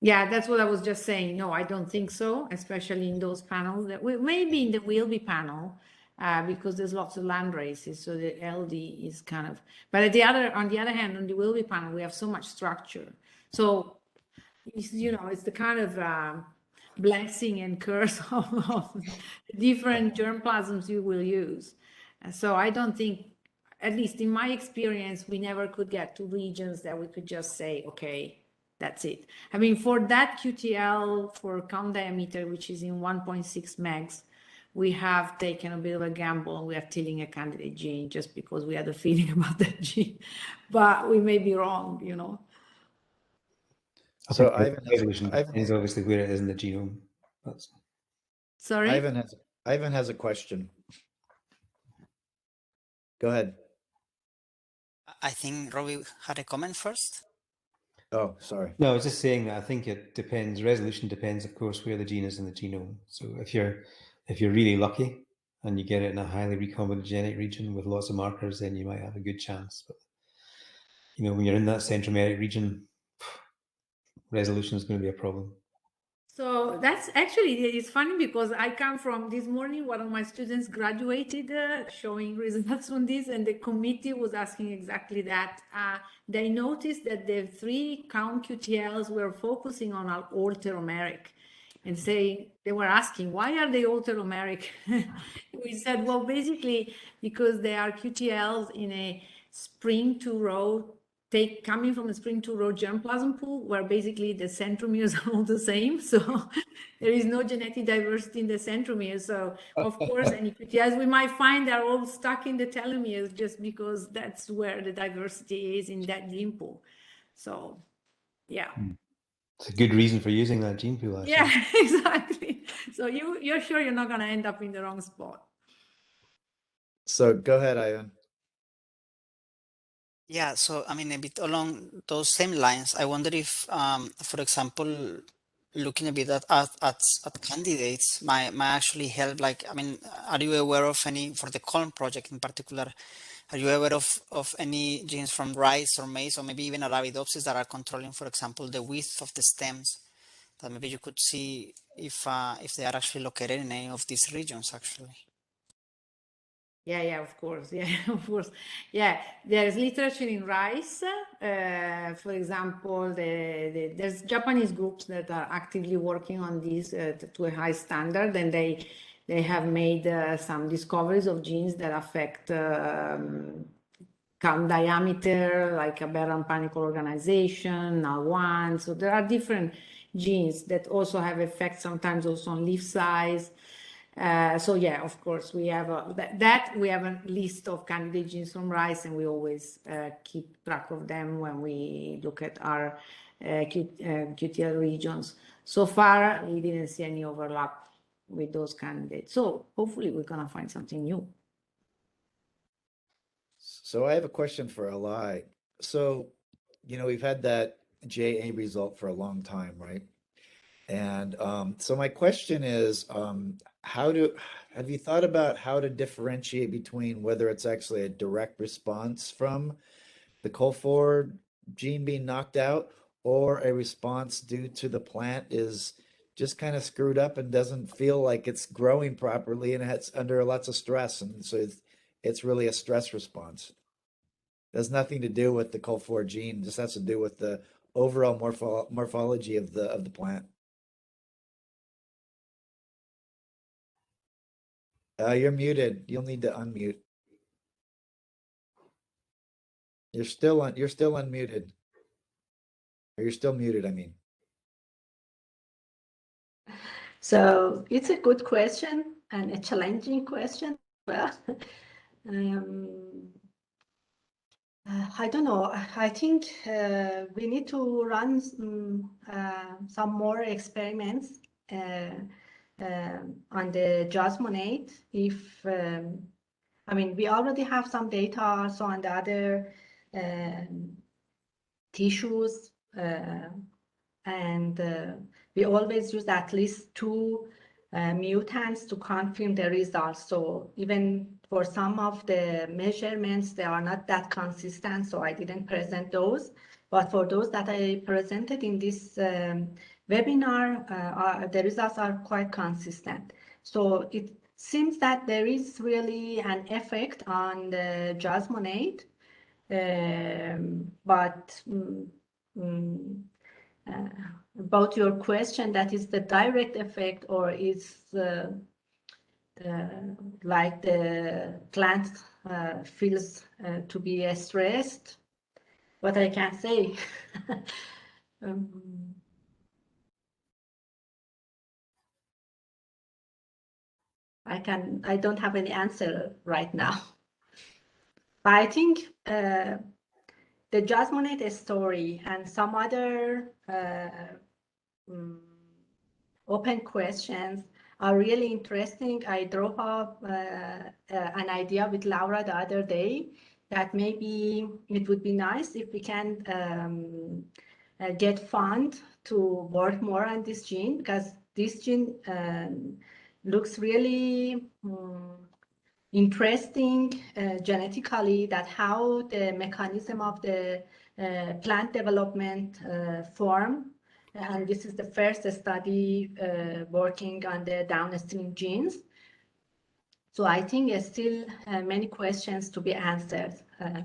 Yeah, that's what I was just saying. No, I don't think so, especially in those panels. Maybe in the Wheelbead panel, because there's lots of land races, so the LD is kind of. But on the other hand, on the Wheelbead panel, we have so much structure. So it's the kind of blessing and curse of different germplasms you will use. So I don't think, at least in my experience, we never could get to regions that we could just say, okay, that's it. I mean, for that QTL for count diameter, which is in 1.6 megs, we have taken a bit of a gamble and we are tilling a candidate gene just because we had a feeling about that gene, but we may be wrong, So resolution is obviously where it is in the genome. Sorry? Ivan has a question. Go ahead. I think Robbie had a comment first. Oh, sorry. No, I was just saying that I think it depends. Resolution depends, of course, where the gene is in the genome. So if you're really lucky and you get it in a highly recombinogenic region with lots of markers, then you might have a good chance. But when you're in that centromeric region, resolution is going to be a problem. So that's actually, it's funny because I come from this morning, one of my students graduated showing results on this, and the committee was asking exactly that. They noticed that the 3 count QTLs were focusing on alteromeric, and they were asking, why are they alteromeric? We said, well, basically because they are QTLs in a spring to row coming from a spring to row germplasm pool, where basically the centromeres are all the same. So there is no genetic diversity in the centromeres. So of course, any QTLs we might find are all stuck in the telomeres just because that's where the diversity is in that gene pool. So yeah. It's a good reason for using that gene pool, actually. Yeah, exactly. So you're sure you're not going to end up in the wrong spot. So go ahead, Ivan. Yeah, so I mean, a bit along those same lines, I wonder if, for example, looking a bit at candidates might actually help. Like, I mean, are you aware of any, for the Colm project in particular, are you aware of any genes from rice or maize or maybe even Arabidopsis that are controlling, for example, the width of the stems, that maybe you could see if they are actually located in any of these regions, actually? Yeah, of course. Yeah, of course. Yeah, there's literature in rice. For example, there's Japanese groups that are actively working on this to a high standard, and they have made some discoveries of genes that affect count diameter, like aberrant panicle organization, NAL1. So there are different genes that also have effects sometimes also on leaf size. So yeah, of course, we have we have a list of candidate genes from rice, and we always keep track of them when we look at our QTL regions. So far, we didn't see any overlap with those candidates. So hopefully we're gonna find something new. So I have a question for Eli. So, we've had that JA result for a long time, right? And so my question is, have you thought about how to differentiate between whether it's actually a direct response from the COL4 gene being knocked out, or a response due to the plant is just kind of screwed up and doesn't feel like it's growing properly and it's under lots of stress, and so it's really a stress response. It has nothing to do with the COL4 gene, just has to do with the overall morphology of the plant. You're muted. You'll need to unmute. You're still unmuted. Or you're still muted, I mean. So it's a good question and a challenging question. Well, I don't know. I think we need to run some more experiments on the jasmonate. If I mean, we already have some data also on the other tissues, and we always use at least 2 mutants to confirm the results. So even for some of the measurements, they are not that consistent, so I didn't present those. But for those that I presented in this webinar, the results are quite consistent. So it seems that there is really an effect on the jasmonate, but about your question, that is the direct effect, or is like the plant feels to be stressed? What I can say. I don't have any answer right now. But I think the jasmonate story and some other open questions are really interesting. I drove up an idea with Laura the other day that maybe it would be nice if we can get fund to work more on this gene, because this gene looks really interesting genetically, that how the mechanism of the plant development form. And this is the first study working on the downstream genes. So I think there's still many questions to be answered,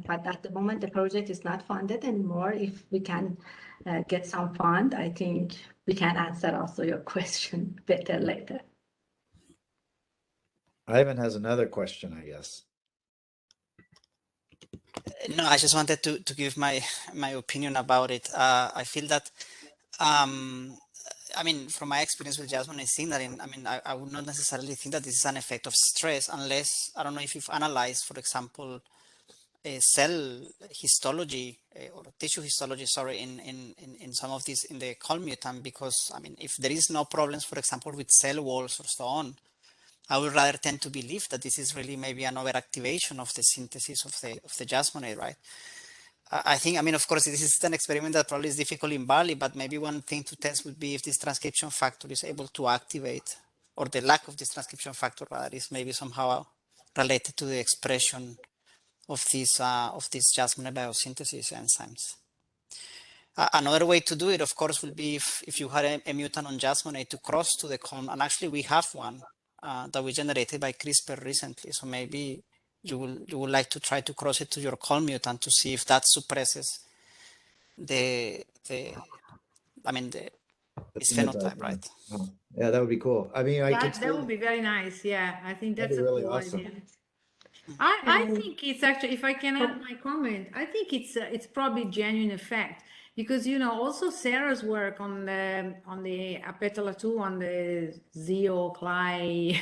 but at the moment the project is not funded anymore. If we can get some fund, I think we can answer also your question better later. Ivan has another question, I guess. No, I just wanted to give my opinion about it. I feel that, I mean, from my experience with jasmine, I think that I would not necessarily think that this is an effect of stress, unless, I don't know if you've analyzed, for example, a cell histology or tissue histology, sorry, in some of these, in the COL mutant, because, I mean, if there is no problems, for example, with cell walls or so on, I would rather tend to believe that this is really maybe an overactivation of the synthesis of the jasmonate, right? I think, I mean, of course, this is an experiment that probably is difficult in barley, but maybe one thing to test would be if this transcription factor is able to activate, or the lack of this transcription factor rather is maybe somehow related to the expression of these jasmonate biosynthesis enzymes. Another way to do it, of course, would be if you had a mutant on jasmonate to cross to the COL, and actually we have one that we generated by CRISPR recently. So maybe you would like to try to cross it to your COL mutant to see if that suppresses its phenotype, right? Oh, yeah, that would be cool. I mean, that would be very nice. Yeah, I think that's a really cool awesome. idea. I think it's actually, if I can add my comment, I think it's probably genuine effect, because also Sarah's work on the Apetala 2 on the Zeo Clay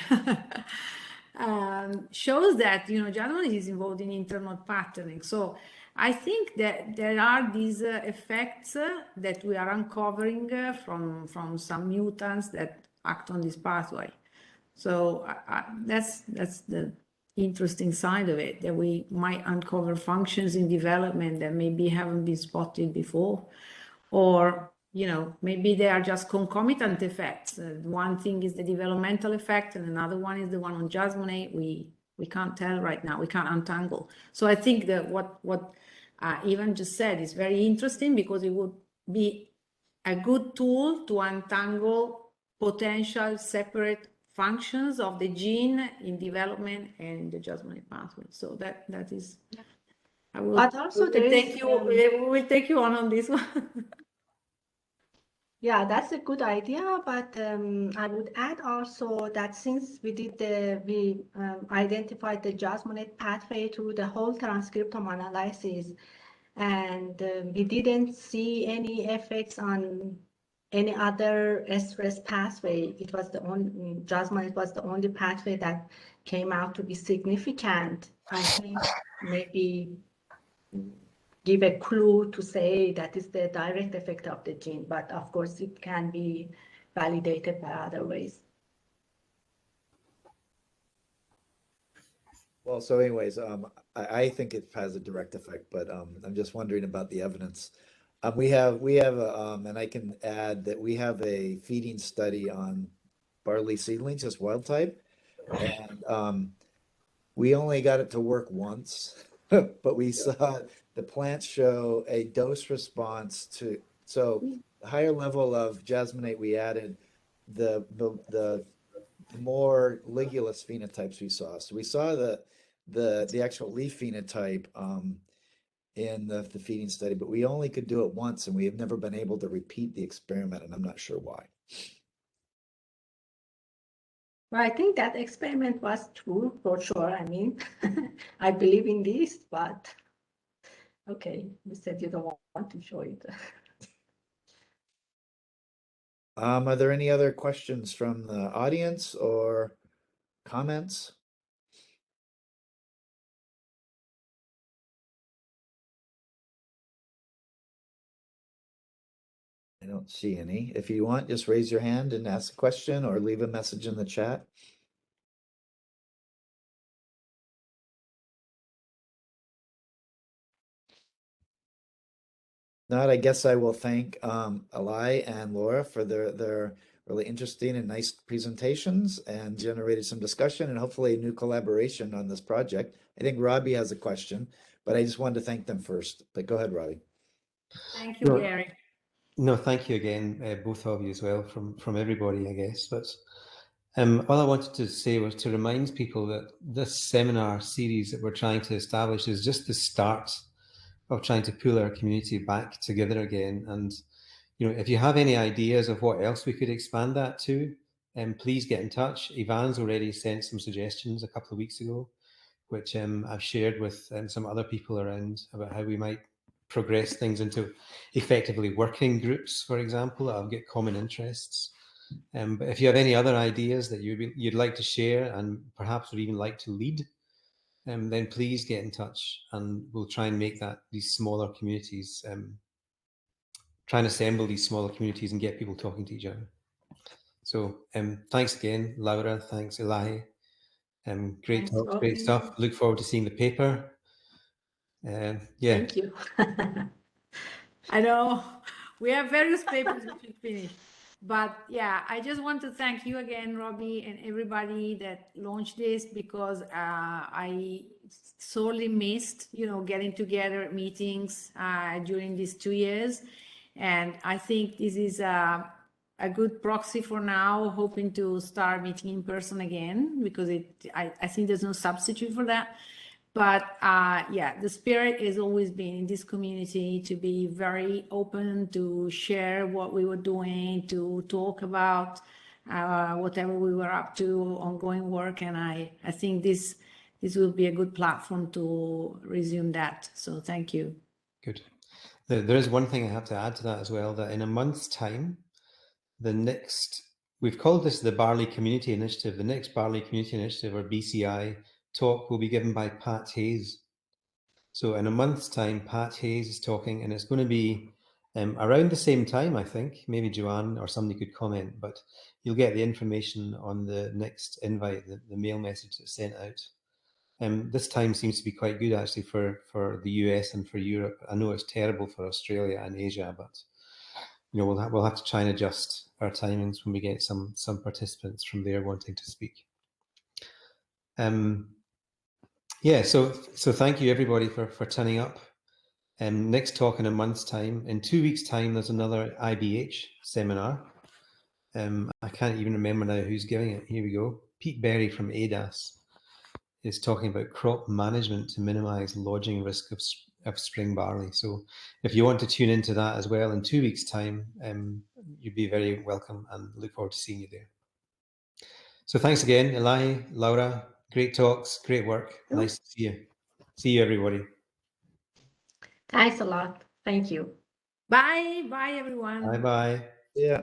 shows that jasmine is involved in internode patterning. So I think that there are these effects that we are uncovering from some mutants that act on this pathway. So that's the interesting side of it, that we might uncover functions in development that maybe haven't been spotted before, or maybe they are just concomitant effects. One thing is the developmental effect, and another one is the one on jasmonate. We can't tell right now. We can't untangle. So I think that what Ivan just said is very interesting, because it would be a good tool to untangle potential separate functions of the gene in development and in the jasmonate pathway. So that is. I will. But also we will take you on this one. Yeah, that's a good idea, but I would add also that since we identified the jasmonate pathway through the whole transcriptome analysis, and we didn't see any effects on any other stress pathway. It was the only jasmonate was the only pathway that came out to be significant. I think maybe give a clue to say that is the direct effect of the gene, but of course it can be validated by other ways. Well, so anyways, I think it has a direct effect, but I'm just wondering about the evidence. We have and I can add that we have a feeding study on barley seedlings as wild type, and we only got it to work once, but we saw the plants show a dose response to, so the higher level of jasmonate we added, the more ligulous phenotypes we saw. So we saw the actual leaf phenotype in the feeding study, but we only could do it once, and we have never been able to repeat the experiment, and I'm not sure why. Well, I think that experiment was true for sure. I mean, I believe in this, but okay, you said you don't want to show it. Are there any other questions from the audience or comments? I don't see any. If you want, just raise your hand and ask a question or leave a message in the chat. Not, I guess I will thank Eli and Laura for their really interesting and nice presentations, and generated some discussion and hopefully a new collaboration on this project. I think Robbie has a question, but I just wanted to thank them first. But go ahead, Robbie. Thank you, Gary. No, thank you again, both of you as well, from everybody, I guess. But all I wanted to say was to remind people that this seminar series that we're trying to establish is just the start of trying to pull our community back together again. And if you have any ideas of what else we could expand that to, please get in touch. Ivan's already sent some suggestions a couple of weeks ago, which I've shared with some other people around about how we might progress things into effectively working groups, for example, that'll get common interests. But if you have any other ideas that you'd like to share and perhaps would even like to lead, then please get in touch, and we'll try and make these smaller communities, try and assemble these smaller communities and get people talking to each other. So thanks again, Laura. Thanks, Elahi. Great talk, great stuff. Look forward to seeing the paper. Yeah. Thank you. I know we have various papers we should finish, but yeah, I just want to thank you again, Robbie, and everybody that launched this, because I sorely missed, getting together at meetings during these 2 years, and I think this is a good proxy for now, hoping to start meeting in person again, because I think there's no substitute for that. But yeah, the spirit has always been in this community to be very open, to share what we were doing, to talk about whatever we were up to, ongoing work. And I think this will be a good platform to resume that. So thank you. Good. There is one thing I have to add to that as well, that in a month's time, we've called this the Barley Community Initiative. The next Barley Community Initiative, or BCI, talk will be given by Pat Hayes. So in a month's time, Pat Hayes is talking, and it's going to be around the same time, I think. Maybe Joanne or somebody could comment, but you'll get the information on the next invite, the mail message that's sent out. This time seems to be quite good, actually, for the US and for Europe. I know it's terrible for Australia and Asia, but you know, we'll have to try and adjust our timings when we get some participants from there wanting to speak. Yeah, so thank you everybody for turning up. Next talk in a month's time. In 2 weeks' time, there's another IBH seminar. I can't even remember now who's giving it. Here we go. Pete Berry from ADAS is talking about crop management to minimize lodging risk of spring barley. So if you want to tune into that as well in 2 weeks' time, you'd be very welcome and look forward to seeing you there. So thanks again, Eli, Laura. Great talks, great work. Nice to see you. See you, everybody. Thanks a lot. Thank you. Bye. Bye, everyone. Bye-bye. Yeah.